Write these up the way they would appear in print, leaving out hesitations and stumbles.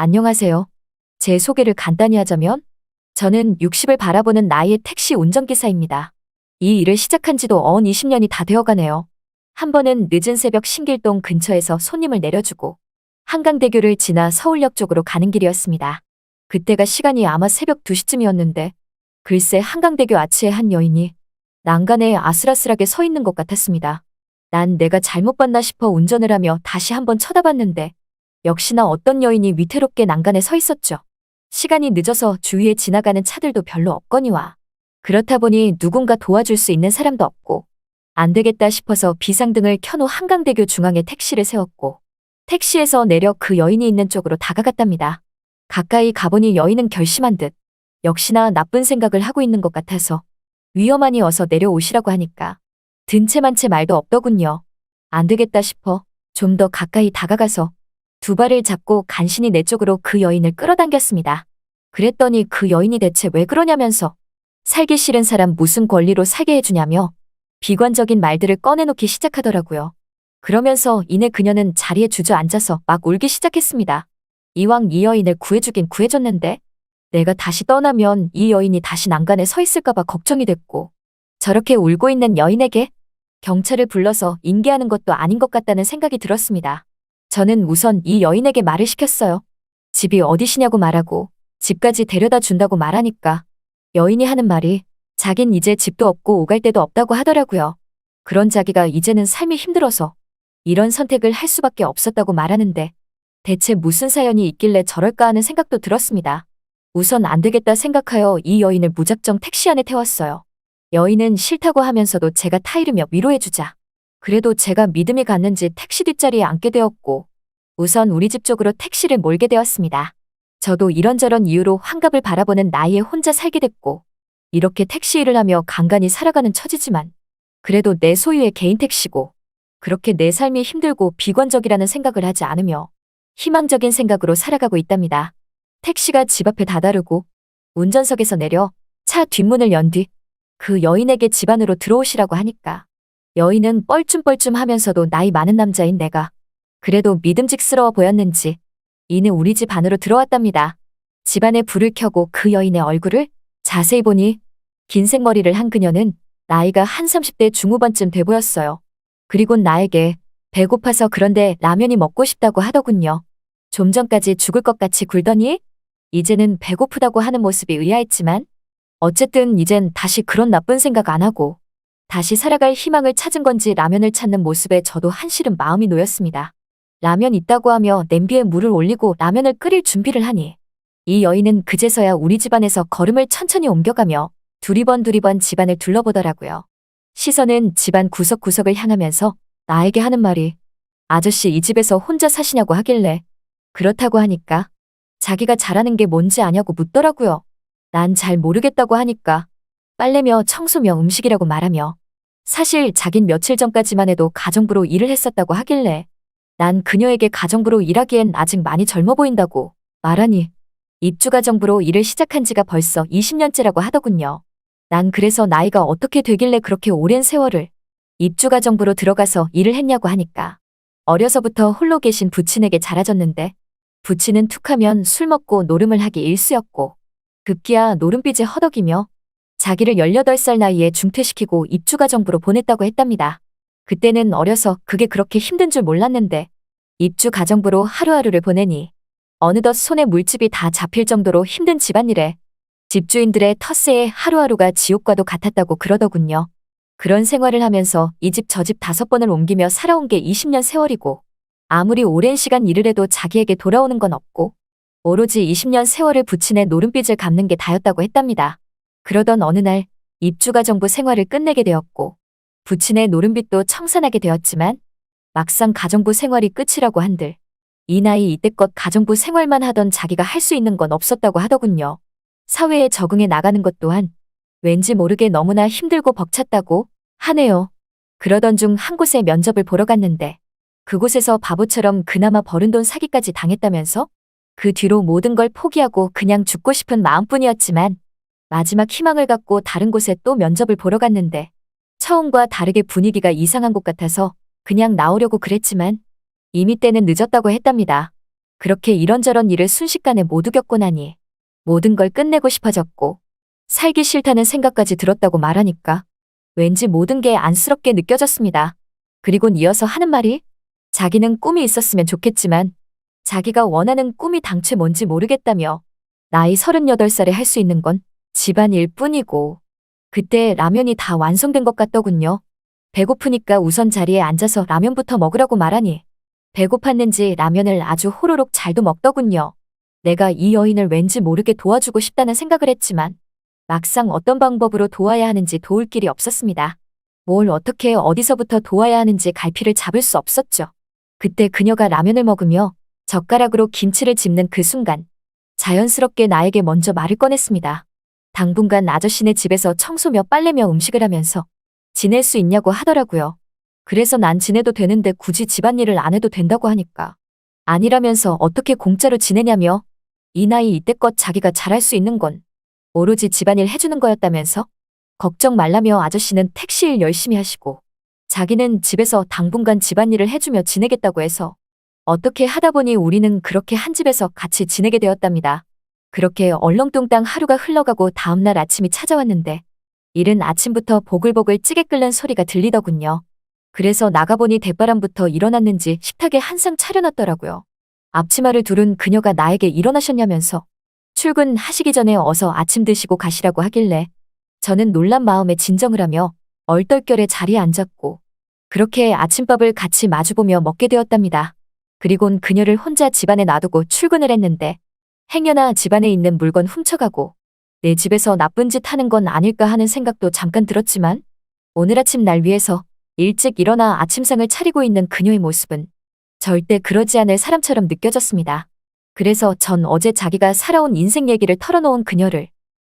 안녕하세요. 제 소개를 간단히 하자면, 저는 60을 바라보는 나이의 택시 운전기사입니다. 이 일을 시작한 지도 어언 20년이 다 되어가네요. 한 번은 늦은 새벽 신길동 근처에서 손님을 내려주고 한강대교를 지나 서울역 쪽으로 가는 길이었습니다. 그때가 시간이 아마 새벽 2시쯤이었는데 글쎄 한강대교 아치에 한 여인이 난간에 아슬아슬하게 서 있는 것 같았습니다. 난 내가 잘못 봤나 싶어 운전을 하며 다시 한번 쳐다봤는데 역시나 어떤 여인이 위태롭게 난간에 서 있었죠. 시간이 늦어서 주위에 지나가는 차들도 별로 없거니와 그렇다 보니 누군가 도와줄 수 있는 사람도 없고 안 되겠다 싶어서 비상등을 켜놓은 한강대교 중앙에 택시를 세웠고 택시에서 내려 그 여인이 있는 쪽으로 다가갔답니다. 가까이 가보니 여인은 결심한 듯 역시나 나쁜 생각을 하고 있는 것 같아서 위험하니 어서 내려오시라고 하니까 든 채만 채 말도 없더군요. 안 되겠다 싶어 좀 더 가까이 다가가서 두 발을 잡고 간신히 내 쪽으로 그 여인을 끌어당겼습니다. 그랬더니 그 여인이 대체 왜 그러냐면서 살기 싫은 사람 무슨 권리로 살게 해주냐며 비관적인 말들을 꺼내놓기 시작하더라고요. 그러면서 이내 그녀는 자리에 주저앉아서 막 울기 시작했습니다. 이왕 이 여인을 구해주긴 구해줬는데 내가 다시 떠나면 이 여인이 다시 난간에 서 있을까봐 걱정이 됐고 저렇게 울고 있는 여인에게 경찰을 불러서 인계하는 것도 아닌 것 같다는 생각이 들었습니다. 저는 우선 이 여인에게 말을 시켰어요. 집이 어디시냐고 말하고 집까지 데려다 준다고 말하니까 여인이 하는 말이 자긴 이제 집도 없고 오갈 데도 없다고 하더라고요. 그런 자기가 이제는 삶이 힘들어서 이런 선택을 할 수밖에 없었다고 말하는데 대체 무슨 사연이 있길래 저럴까 하는 생각도 들었습니다. 우선 안 되겠다 생각하여 이 여인을 무작정 택시 안에 태웠어요. 여인은 싫다고 하면서도 제가 타이르며 위로해주자. 그래도 제가 믿음이 갔는지 택시 뒷자리에 앉게 되었고 우선 우리 집 쪽으로 택시를 몰게 되었습니다. 저도 이런저런 이유로 환갑을 바라보는 나이에 혼자 살게 됐고 이렇게 택시 일을 하며 간간히 살아가는 처지지만 그래도 내 소유의 개인 택시고 그렇게 내 삶이 힘들고 비관적이라는 생각을 하지 않으며 희망적인 생각으로 살아가고 있답니다. 택시가 집 앞에 다다르고 운전석에서 내려 차 뒷문을 연 뒤 그 여인에게 집 안으로 들어오시라고 하니까 여인은 뻘쭘뻘쭘 하면서도 나이 많은 남자인 내가 그래도 믿음직스러워 보였는지 이는 우리 집 안으로 들어왔답니다. 집 안에 불을 켜고 그 여인의 얼굴을 자세히 보니 긴 생머리를 한 그녀는 나이가 한 30대 중후반쯤 돼 보였어요. 그리고 나에게 배고파서 그런데 라면이 먹고 싶다고 하더군요. 좀 전까지 죽을 것 같이 굴더니 이제는 배고프다고 하는 모습이 의아했지만 어쨌든 이젠 다시 그런 나쁜 생각 안 하고 다시 살아갈 희망을 찾은 건지 라면을 찾는 모습에 저도 한시름 마음이 놓였습니다. 라면 있다고 하며 냄비에 물을 올리고 라면을 끓일 준비를 하니 이 여인은 그제서야 우리 집안에서 걸음을 천천히 옮겨가며 두리번 집안을 둘러보더라고요. 시선은 집안 구석구석을 향하면서 나에게 하는 말이 아저씨 이 집에서 혼자 사시냐고 하길래 그렇다고 하니까 자기가 잘하는 게 뭔지 아냐고 묻더라고요. 난 잘 모르겠다고 하니까 빨래며 청소며 음식이라고 말하며 사실 자긴 며칠 전까지만 해도 가정부로 일을 했었다고 하길래 난 그녀에게 가정부로 일하기엔 아직 많이 젊어 보인다고 말하니 입주가정부로 일을 시작한 지가 벌써 20년째라고 하더군요. 난 그래서 나이가 어떻게 되길래 그렇게 오랜 세월을 입주가정부로 들어가서 일을 했냐고 하니까 어려서부터 홀로 계신 부친에게 자라졌는데 부친은 툭하면 술 먹고 노름을 하기 일쑤였고 급기야 노름빚에 허덕이며 자기를 18살 나이에 중퇴시키고 입주가정부로 보냈다고 했답니다. 그때는 어려서 그게 그렇게 힘든 줄 몰랐는데 입주가정부로 하루하루를 보내니 어느덧 손에 물집이 다 잡힐 정도로 힘든 집안일에 집주인들의 텃세에 하루하루가 지옥과도 같았다고 그러더군요. 그런 생활을 하면서 이 집 저 집 5번을 옮기며 살아온 게 20년 세월이고 아무리 오랜 시간 일을 해도 자기에게 돌아오는 건 없고 오로지 20년 세월을 부친의 노름빚을 갚는 게 다였다고 했답니다. 그러던 어느 날 입주가정부 생활을 끝내게 되었고 부친의 노름빚도 청산하게 되었지만 막상 가정부 생활이 끝이라고 한들 이 나이 이때껏 가정부 생활만 하던 자기가 할 수 있는 건 없었다고 하더군요. 사회에 적응해 나가는 것 또한 왠지 모르게 너무나 힘들고 벅찼다고 하네요. 그러던 중 한 곳에 면접을 보러 갔는데 그곳에서 바보처럼 그나마 버는 돈 사기까지 당했다면서 그 뒤로 모든 걸 포기하고 그냥 죽고 싶은 마음뿐이었지만 마지막 희망을 갖고 다른 곳에 또 면접을 보러 갔는데 처음과 다르게 분위기가 이상한 것 같아서 그냥 나오려고 그랬지만 이미 때는 늦었다고 했답니다. 그렇게 이런저런 일을 순식간에 모두 겪고 나니 모든 걸 끝내고 싶어졌고 살기 싫다는 생각까지 들었다고 말하니까 왠지 모든 게 안쓰럽게 느껴졌습니다. 그리곤 이어서 하는 말이 자기는 꿈이 있었으면 좋겠지만 자기가 원하는 꿈이 당최 뭔지 모르겠다며 나이 38살에 할 수 있는 건 집안일 뿐이고 그때 라면이 다 완성된 것 같더군요. 배고프니까 우선 자리에 앉아서 라면부터 먹으라고 말하니 배고팠는지 라면을 아주 호로록 잘도 먹더군요. 내가 이 여인을 왠지 모르게 도와주고 싶다는 생각을 했지만 막상 어떤 방법으로 도와야 하는지 도울 길이 없었습니다. 뭘 어떻게 어디서부터 도와야 하는지 갈피를 잡을 수 없었죠. 그때 그녀가 라면을 먹으며 젓가락으로 김치를 집는 그 순간 자연스럽게 나에게 먼저 말을 꺼냈습니다. 당분간 아저씨네 집에서 청소며 빨래며 음식을 하면서 지낼 수 있냐고 하더라고요. 그래서 난 지내도 되는데 굳이 집안일을 안 해도 된다고 하니까 아니라면서 어떻게 공짜로 지내냐며 이 나이 이때껏 자기가 잘할 수 있는 건 오로지 집안일 해주는 거였다면서 걱정 말라며 아저씨는 택시일 열심히 하시고 자기는 집에서 당분간 집안일을 해주며 지내겠다고 해서 어떻게 하다 보니 우리는 그렇게 한 집에서 같이 지내게 되었답니다. 그렇게 얼렁뚱땅 하루가 흘러가고 다음날 아침이 찾아왔는데 이른 아침부터 보글보글 찌개 끓는 소리가 들리더군요. 그래서 나가보니 대바람부터 일어났는지 식탁에 한상 차려놨더라고요. 앞치마를 두른 그녀가 나에게 일어나셨냐면서 출근하시기 전에 어서 아침 드시고 가시라고 하길래 저는 놀란 마음에 진정을 하며 얼떨결에 자리에 앉았고 그렇게 아침밥을 같이 마주보며 먹게 되었답니다. 그리곤 그녀를 혼자 집안에 놔두고 출근을 했는데 행여나 집안에 있는 물건 훔쳐가고 내 집에서 나쁜 짓 하는 건 아닐까 하는 생각도 잠깐 들었지만 오늘 아침 날 위해서 일찍 일어나 아침상을 차리고 있는 그녀의 모습은 절대 그러지 않을 사람처럼 느껴졌습니다. 그래서 전 어제 자기가 살아온 인생 얘기를 털어놓은 그녀를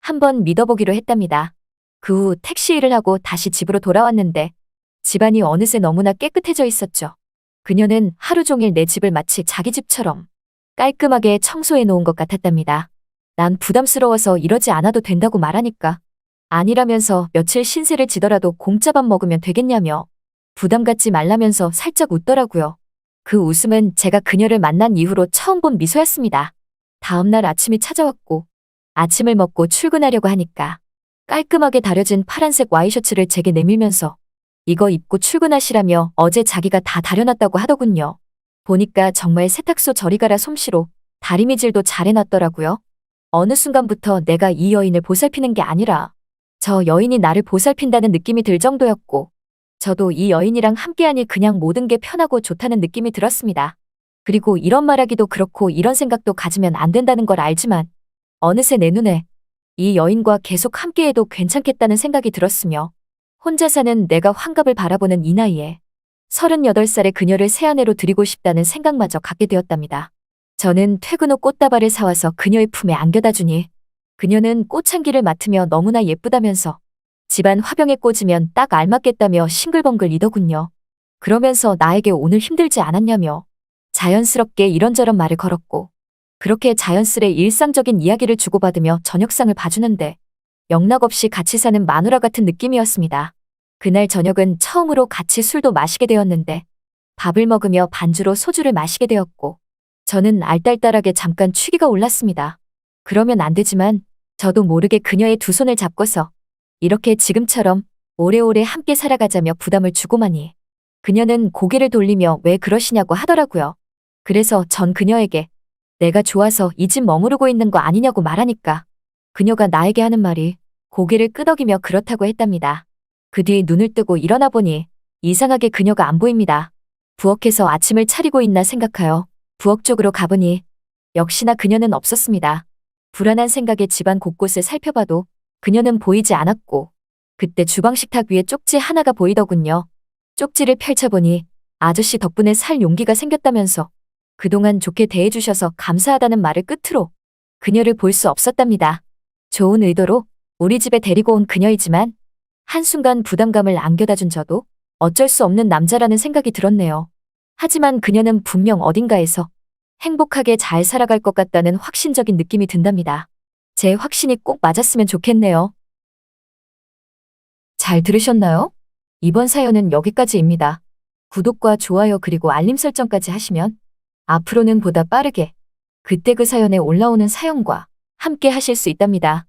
한번 믿어보기로 했답니다. 그 후 택시 일을 하고 다시 집으로 돌아왔는데 집안이 어느새 너무나 깨끗해져 있었죠. 그녀는 하루 종일 내 집을 마치 자기 집처럼 깔끔하게 청소해 놓은 것 같았답니다. 난 부담스러워서 이러지 않아도 된다고 말하니까 아니라면서 며칠 신세를 지더라도 공짜 밥 먹으면 되겠냐며 부담 갖지 말라면서 살짝 웃더라고요. 그 웃음은 제가 그녀를 만난 이후로 처음 본 미소였습니다. 다음날 아침이 찾아왔고 아침을 먹고 출근하려고 하니까 깔끔하게 다려진 파란색 와이셔츠를 제게 내밀면서 이거 입고 출근하시라며 어제 자기가 다 다려놨다고 하더군요. 보니까 정말 세탁소 저리 가라 솜씨로 다리미질도 잘 해놨더라고요. 어느 순간부터 내가 이 여인을 보살피는 게 아니라 저 여인이 나를 보살핀다는 느낌이 들 정도였고 저도 이 여인이랑 함께하니 그냥 모든 게 편하고 좋다는 느낌이 들었습니다. 그리고 이런 말하기도 그렇고 이런 생각도 가지면 안 된다는 걸 알지만 어느새 내 눈에 이 여인과 계속 함께해도 괜찮겠다는 생각이 들었으며 혼자 사는 내가 환갑을 바라보는 이 나이에 38살의 그녀를 새 아내로 드리고 싶다는 생각마저 갖게 되었답니다. 저는 퇴근 후 꽃다발을 사와서 그녀의 품에 안겨다 주니 그녀는 꽃향기를 맡으며 너무나 예쁘다면서 집안 화병에 꽂으면 딱 알맞겠다며 싱글벙글이더군요. 그러면서 나에게 오늘 힘들지 않았냐며 자연스럽게 이런저런 말을 걸었고 그렇게 자연스레 일상적인 이야기를 주고받으며 저녁상을 봐주는데 영락없이 같이 사는 마누라 같은 느낌이었습니다. 그날 저녁은 처음으로 같이 술도 마시게 되었는데 밥을 먹으며 반주로 소주를 마시게 되었고 저는 알딸딸하게 잠깐 취기가 올랐습니다. 그러면 안 되지만 저도 모르게 그녀의 두 손을 잡고서 이렇게 지금처럼 오래오래 함께 살아가자며 부담을 주고마니 그녀는 고개를 돌리며 왜 그러시냐고 하더라고요. 그래서 전 그녀에게 내가 좋아서 이 집 머무르고 있는 거 아니냐고 말하니까 그녀가 나에게 하는 말이 고개를 끄덕이며 그렇다고 했답니다. 그 뒤에 눈을 뜨고 일어나 보니 이상하게 그녀가 안 보입니다. 부엌에서 아침을 차리고 있나 생각하여 부엌 쪽으로 가보니 역시나 그녀는 없었습니다. 불안한 생각에 집안 곳곳을 살펴봐도 그녀는 보이지 않았고 그때 주방 식탁 위에 쪽지 하나가 보이더군요. 쪽지를 펼쳐보니 아저씨 덕분에 살 용기가 생겼다면서 그동안 좋게 대해주셔서 감사하다는 말을 끝으로 그녀를 볼 수 없었답니다. 좋은 의도로 우리 집에 데리고 온 그녀이지만 한순간 부담감을 안겨다 준 저도 어쩔 수 없는 남자라는 생각이 들었네요. 하지만 그녀는 분명 어딘가에서 행복하게 잘 살아갈 것 같다는 확신적인 느낌이 든답니다. 제 확신이 꼭 맞았으면 좋겠네요. 잘 들으셨나요? 이번 사연은 여기까지입니다. 구독과 좋아요 그리고 알림 설정까지 하시면 앞으로는 보다 빠르게 그때 그 사연에 올라오는 사연과 함께 하실 수 있답니다.